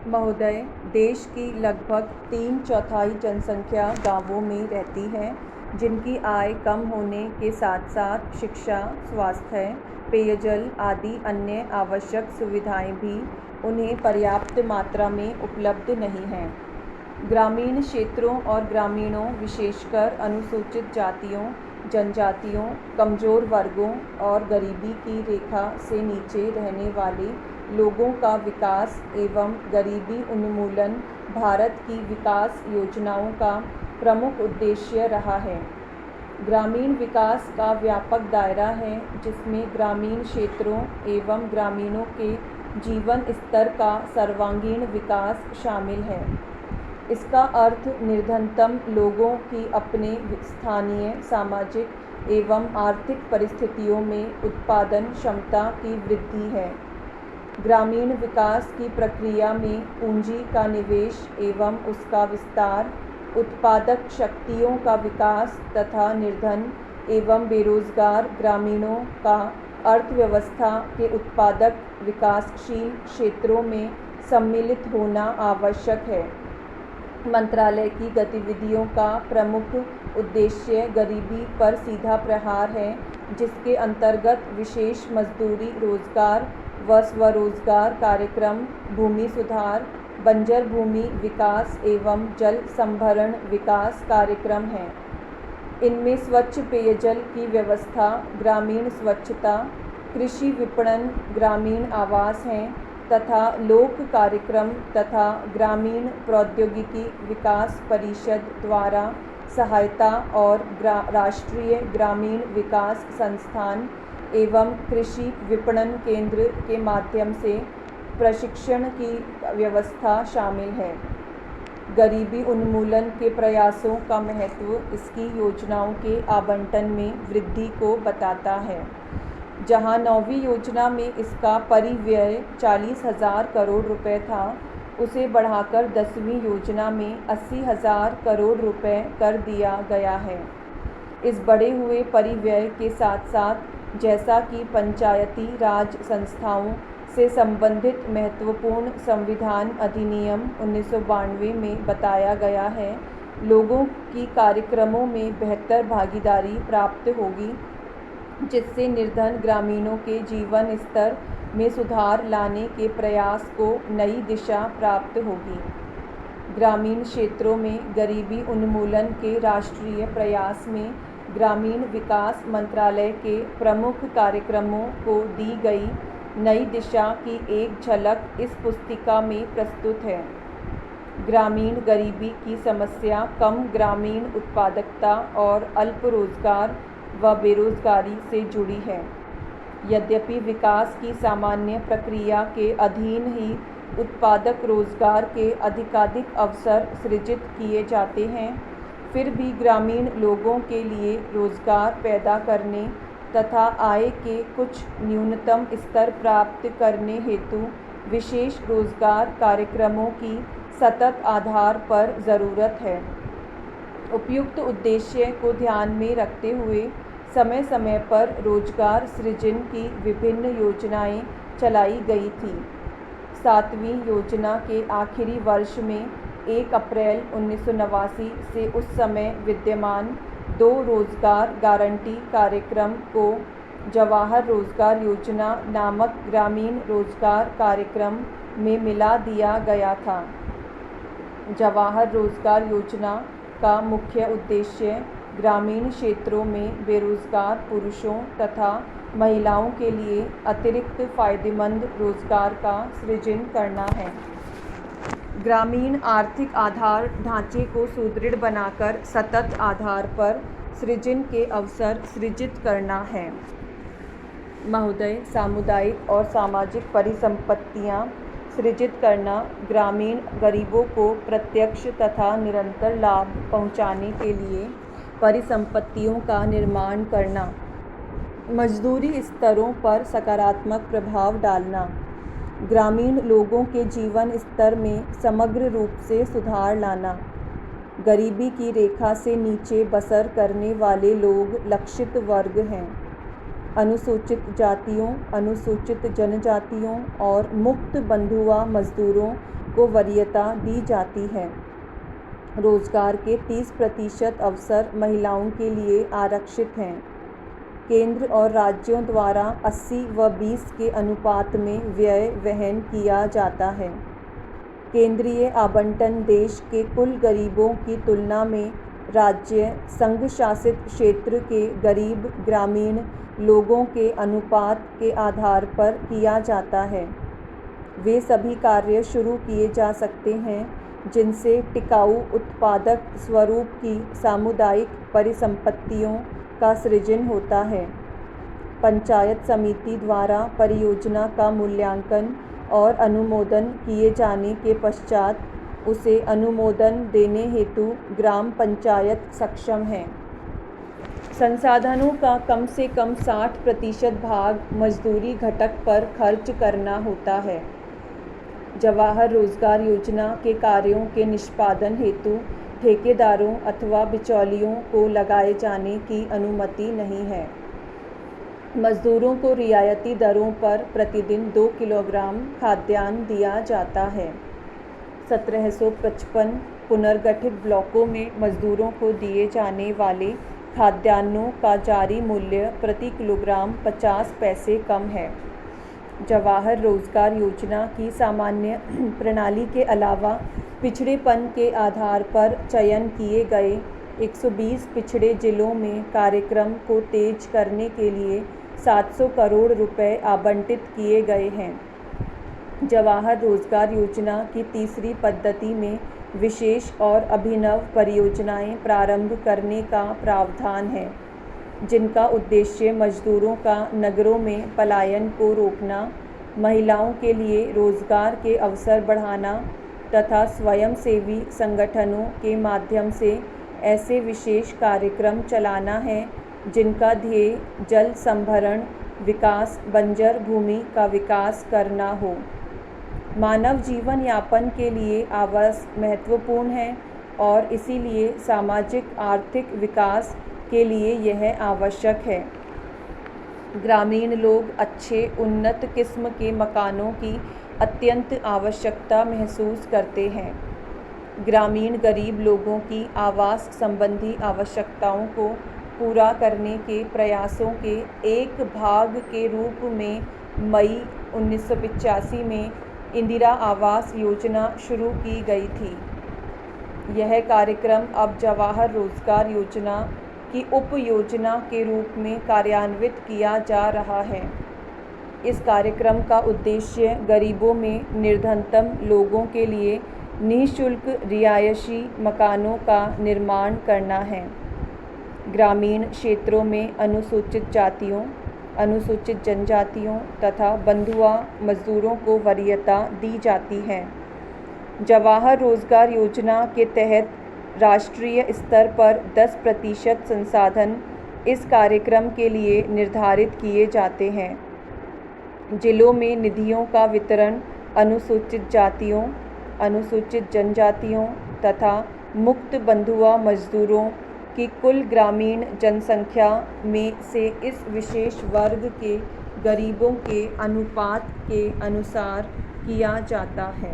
महोदय, देश की लगभग 3/4 जनसंख्या गांवों में रहती है, जिनकी आय कम होने के साथ साथ शिक्षा, स्वास्थ्य, पेयजल आदि अन्य आवश्यक सुविधाएं भी उन्हें पर्याप्त मात्रा में उपलब्ध नहीं हैं। ग्रामीण क्षेत्रों और ग्रामीणों, विशेषकर अनुसूचित जातियों, जनजातियों, कमज़ोर वर्गों और गरीबी की रेखा से नीचे रहने वाले लोगों का विकास एवं गरीबी उन्मूलन भारत की विकास योजनाओं का प्रमुख उद्देश्य रहा है। ग्रामीण विकास का व्यापक दायरा है, जिसमें ग्रामीण क्षेत्रों एवं ग्रामीणों के जीवन स्तर का सर्वांगीण विकास शामिल है। इसका अर्थ निर्धनतम लोगों की अपने स्थानीय सामाजिक एवं आर्थिक परिस्थितियों में उत्पादन क्षमता की वृद्धि है। ग्रामीण विकास की प्रक्रिया में पूंजी का निवेश एवं उसका विस्तार, उत्पादक शक्तियों का विकास तथा निर्धन एवं बेरोजगार ग्रामीणों का अर्थव्यवस्था के उत्पादक विकासशील क्षेत्रों में सम्मिलित होना आवश्यक है। मंत्रालय की गतिविधियों का प्रमुख उद्देश्य गरीबी पर सीधा प्रहार है, जिसके अंतर्गत विशेष मजदूरी रोजगार व स्वरोजगार कार्यक्रम, भूमि सुधार, बंजर भूमि विकास एवं जल संभरण विकास कार्यक्रम हैं। इनमें स्वच्छ पेयजल की व्यवस्था, ग्रामीण स्वच्छता, कृषि विपणन, ग्रामीण आवास हैं तथा लोक कार्यक्रम तथा ग्रामीण प्रौद्योगिकी विकास परिषद द्वारा सहायता और राष्ट्रीय ग्रामीण विकास संस्थान एवं कृषि विपणन केंद्र के माध्यम से प्रशिक्षण की व्यवस्था शामिल है। गरीबी उन्मूलन के प्रयासों का महत्व इसकी योजनाओं के आवंटन में वृद्धि को बताता है। जहां 9वीं योजना में इसका परिव्यय 40,000 करोड़ रुपए था, उसे बढ़ाकर 10वीं योजना में 80,000 करोड़ रुपए कर दिया गया है। इस बढ़े हुए परिव्यय के साथ साथ जैसा कि पंचायती राज संस्थाओं से संबंधित महत्वपूर्ण संविधान अधिनियम 1992 में बताया गया है, लोगों की कार्यक्रमों में बेहतर भागीदारी प्राप्त होगी, जिससे निर्धन ग्रामीणों के जीवन स्तर में सुधार लाने के प्रयास को नई दिशा प्राप्त होगी। ग्रामीण क्षेत्रों में गरीबी उन्मूलन के राष्ट्रीय प्रयास में ग्रामीण विकास मंत्रालय के प्रमुख कार्यक्रमों को दी गई नई दिशा की एक झलक इस पुस्तिका में प्रस्तुत है। ग्रामीण गरीबी की समस्या कम ग्रामीण उत्पादकता और अल्प रोजगार व बेरोजगारी से जुड़ी है। यद्यपि विकास की सामान्य प्रक्रिया के अधीन ही उत्पादक रोजगार के अधिकाधिक अवसर सृजित किए जाते हैं, फिर भी ग्रामीण लोगों के लिए रोजगार पैदा करने तथा आय के कुछ न्यूनतम स्तर प्राप्त करने हेतु विशेष रोजगार कार्यक्रमों की सतत आधार पर ज़रूरत है। उपयुक्त उद्देश्य को ध्यान में रखते हुए समय समय पर रोजगार सृजन की विभिन्न योजनाएं चलाई गई थी। 7वीं योजना के आखिरी वर्ष में 1 अप्रैल 1989 से उस समय विद्यमान 2 रोजगार गारंटी कार्यक्रम को जवाहर रोजगार योजना नामक ग्रामीण रोजगार कार्यक्रम में मिला दिया गया था। जवाहर रोजगार योजना का मुख्य उद्देश्य ग्रामीण क्षेत्रों में बेरोजगार पुरुषों तथा महिलाओं के लिए अतिरिक्त फायदेमंद रोजगार का सृजन करना है। ग्रामीण आर्थिक आधार ढांचे को सुदृढ़ बनाकर सतत आधार पर सृजन के अवसर सृजित करना है। महोदय, सामुदायिक और सामाजिक परिसंपत्तियां सृजित करना, ग्रामीण गरीबों को प्रत्यक्ष तथा निरंतर लाभ पहुंचाने के लिए परिसंपत्तियों का निर्माण करना, मजदूरी स्तरों पर सकारात्मक प्रभाव डालना, ग्रामीण लोगों के जीवन स्तर में समग्र रूप से सुधार लाना, गरीबी की रेखा से नीचे बसर करने वाले लोग लक्षित वर्ग हैं। अनुसूचित जातियों, अनुसूचित जनजातियों और मुक्त बंधुआ मजदूरों को वरीयता दी जाती है। रोजगार के 30% अवसर महिलाओं के लिए आरक्षित हैं। केंद्र और राज्यों द्वारा 80 व 20 के अनुपात में व्यय वहन किया जाता है। केंद्रीय आवंटन देश के कुल गरीबों की तुलना में राज्य संघ शासित क्षेत्र के गरीब ग्रामीण लोगों के अनुपात के आधार पर किया जाता है। वे सभी कार्य शुरू किए जा सकते हैं जिनसे टिकाऊ उत्पादक स्वरूप की सामुदायिक परिसंपत्तियों का सृजन होता है। पंचायत समिति द्वारा परियोजना का मूल्यांकन और अनुमोदन किए जाने के पश्चात उसे अनुमोदन देने हेतु ग्राम पंचायत सक्षम है। संसाधनों का कम से कम 60% भाग मजदूरी घटक पर खर्च करना होता है। जवाहर रोजगार योजना के कार्यों के निष्पादन हेतु ठेकेदारों अथवा बिचौलियों को लगाए जाने की अनुमति नहीं है। मजदूरों को रियायती दरों पर प्रतिदिन 2 किलोग्राम खाद्यान्न दिया जाता है। 1755 पुनर्गठित ब्लॉकों में मजदूरों को दिए जाने वाले खाद्यान्नों का जारी मूल्य प्रति किलोग्राम 50 पैसे कम है। जवाहर रोजगार योजना की सामान्य प्रणाली के अलावा पिछड़ेपन के आधार पर चयन किए गए 120 पिछड़े जिलों में कार्यक्रम को तेज करने के लिए 700 करोड़ रुपए आवंटित किए गए हैं। जवाहर रोजगार योजना की तीसरी पद्धति में विशेष और अभिनव परियोजनाएं प्रारंभ करने का प्रावधान है, जिनका उद्देश्य मजदूरों का नगरों में पलायन को रोकना, महिलाओं के लिए रोजगार के अवसर बढ़ाना तथा स्वयंसेवी संगठनों के माध्यम से ऐसे विशेष कार्यक्रम चलाना है जिनका ध्येय जल संभरण विकास, बंजर भूमि का विकास करना हो। मानव जीवन यापन के लिए आवास महत्वपूर्ण है और इसीलिए सामाजिक आर्थिक विकास के लिए यह आवश्यक है। ग्रामीण लोग अच्छे उन्नत किस्म के मकानों की अत्यंत आवश्यकता महसूस करते हैं। ग्रामीण गरीब लोगों की आवास संबंधी आवश्यकताओं को पूरा करने के प्रयासों के एक भाग के रूप में मई 1985 में इंदिरा आवास योजना शुरू की गई थी। यह कार्यक्रम अब जवाहर रोजगार योजना की उप योजना के रूप में कार्यान्वित किया जा रहा है। इस कार्यक्रम का उद्देश्य गरीबों में निर्धनतम लोगों के लिए निःशुल्क रिहायशी मकानों का निर्माण करना है। ग्रामीण क्षेत्रों में अनुसूचित जातियों, अनुसूचित जनजातियों तथा बंधुआ मजदूरों को वरीयता दी जाती है। जवाहर रोजगार योजना के तहत राष्ट्रीय स्तर पर 10% संसाधन इस कार्यक्रम के लिए निर्धारित किए जाते हैं। जिलों में निधियों का वितरण अनुसूचित जातियों, अनुसूचित जनजातियों तथा मुक्त बंधुआ मजदूरों की कुल ग्रामीण जनसंख्या में से इस विशेष वर्ग के गरीबों के अनुपात के अनुसार किया जाता है।